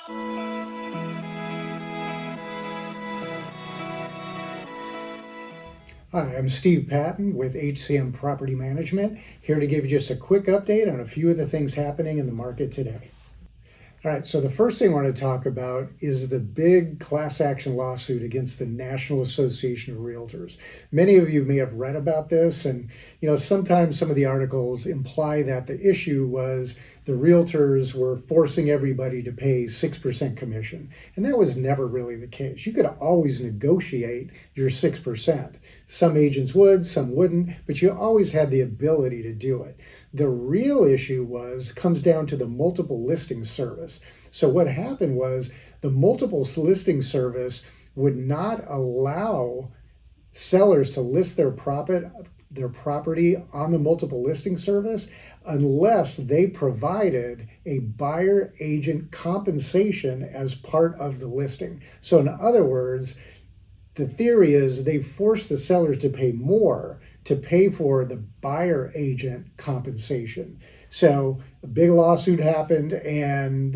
Hi, I'm Steve Patton with HCM Property Management, here to give you just a quick update on a few of the things happening in the market today. All right, so the first thing I want to talk about is the big class action lawsuit against the National Association of Realtors. Many of you may have read about this, and sometimes some of the articles imply that the issue was the realtors were forcing everybody to pay 6% commission. And that was never really the case. You could always negotiate your 6%. Some agents would, some wouldn't, but you always had the ability to do it. The real issue comes down to the multiple listing service. So what happened was the multiple listing service would not allow sellers to list their property on the multiple listing service unless they provided a buyer agent compensation as part of the listing. So in other words, the theory is they force the sellers to pay more to pay for the buyer agent compensation. So a big lawsuit happened, and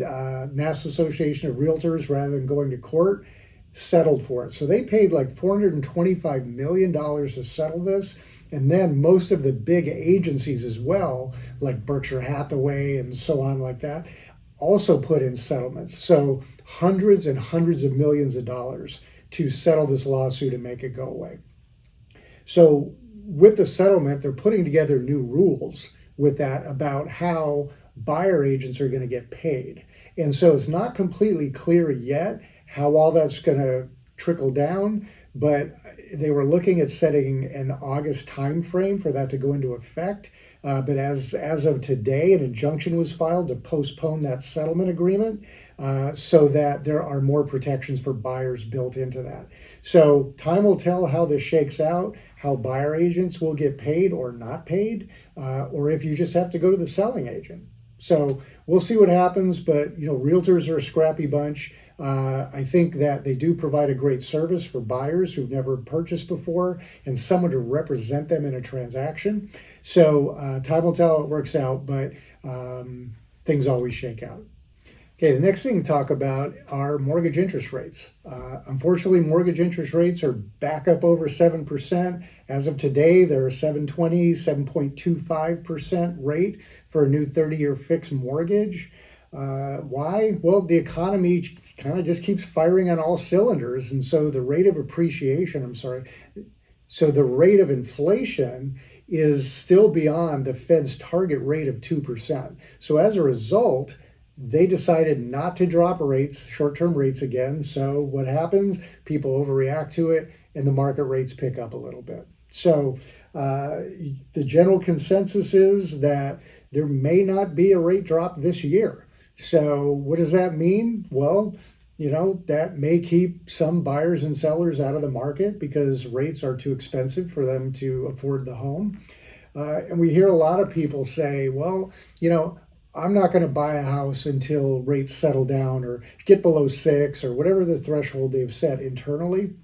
National Association of Realtors, rather than going to court, settled for it. So they paid like $425 million to settle this. And then most of the big agencies as well, like Berkshire Hathaway and so on like that, also put in settlements. So hundreds and hundreds of millions of dollars to settle this lawsuit and make it go away. So with the settlement, they're putting together new rules with that about how buyer agents are going to get paid. And so it's not completely clear yet how all that's going to trickle down, but they were looking at setting an August time frame for that to go into effect. But as of today, an injunction was filed to postpone that settlement agreement so that there are more protections for buyers built into that. So time will tell how this shakes out, how buyer agents will get paid or not paid, or if you just have to go to the selling agent. So we'll see what happens, but realtors are a scrappy bunch. I think that they do provide a great service for buyers who've never purchased before and someone to represent them in a transaction. So time will tell how it works out, but things always shake out. Okay, the next thing to talk about are mortgage interest rates. Unfortunately, mortgage interest rates are back up over 7%. As of today, they're a 7.25% rate for a new 30-year fixed mortgage. Why? Well, the economy kind of just keeps firing on all cylinders. And so the rate of inflation is still beyond the Fed's target rate of 2%. So as a result, they decided not to drop rates, short-term rates again. So what happens? People overreact to it and the market rates pick up a little bit. So the general consensus is that there may not be a rate drop this year. So what does that mean? Well, that may keep some buyers and sellers out of the market because rates are too expensive for them to afford the home. And we hear a lot of people say, well, I'm not going to buy a house until rates settle down or get below 6 or whatever the threshold they've set internally.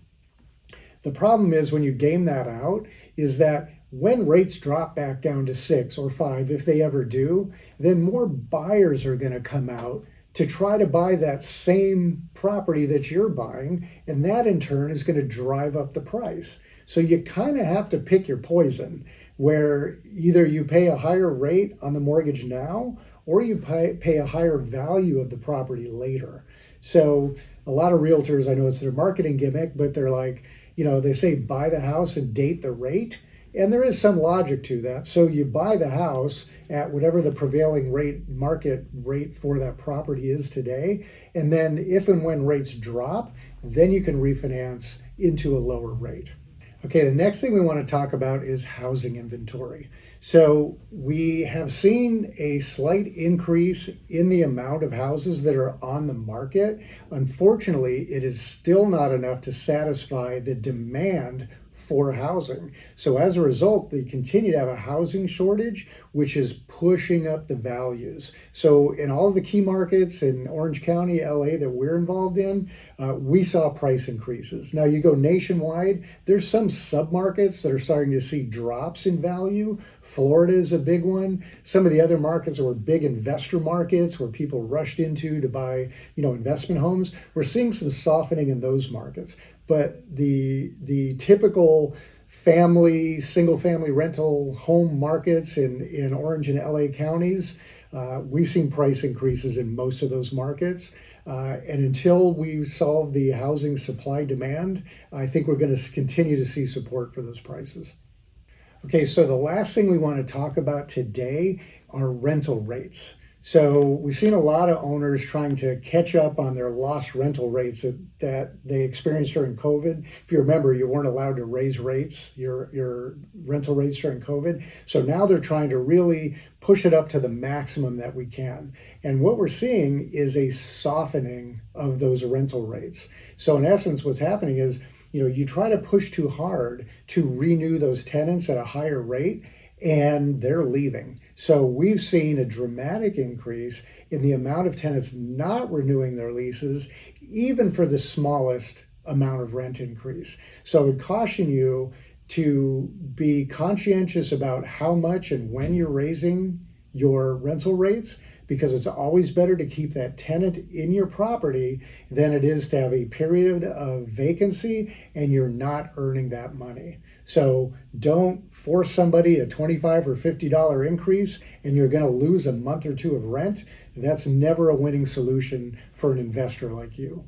The problem is when you game that out is that when rates drop back down to 6 or 5, if they ever do, then more buyers are going to come out to try to buy that same property that you're buying, and that in turn is going to drive up the price. So you kind of have to pick your poison, where either you pay a higher rate on the mortgage now, or you pay a higher value of the property later. So a lot of realtors, I know it's their marketing gimmick, but they're like, they say buy the house and date the rate. And there is some logic to that. So you buy the house at whatever the prevailing market rate for that property is today. And then if and when rates drop, then you can refinance into a lower rate. Okay, the next thing we want to talk about is housing inventory. So we have seen a slight increase in the amount of houses that are on the market. Unfortunately, it is still not enough to satisfy the demand for housing. So as a result, they continue to have a housing shortage, which is pushing up the values. So in all of the key markets in Orange County, LA that we're involved in, we saw price increases. Now you go nationwide, there's some submarkets that are starting to see drops in value Florida is a big one. Some of the other markets were big investor markets where people rushed into to buy, investment homes. We're seeing some softening in those markets. But the typical single family rental home markets in Orange and LA counties, we've seen price increases in most of those markets. And until we solve the housing supply demand, I think we're going to continue to see support for those prices. Okay, so the last thing we want to talk about today are rental rates. So we've seen a lot of owners trying to catch up on their lost rental rates that they experienced during COVID. If you remember, you weren't allowed to raise rates, your rental rates during COVID. So now they're trying to really push it up to the maximum that we can. And what we're seeing is a softening of those rental rates. So in essence, what's happening is, you try to push too hard to renew those tenants at a higher rate, and they're leaving. So we've seen a dramatic increase in the amount of tenants not renewing their leases, even for the smallest amount of rent increase. So I would caution you to be conscientious about how much and when you're raising your rental rates, because it's always better to keep that tenant in your property than it is to have a period of vacancy and you're not earning that money. So don't force somebody a $25 or $50 increase and you're going to lose a month or two of rent. That's never a winning solution for an investor like you.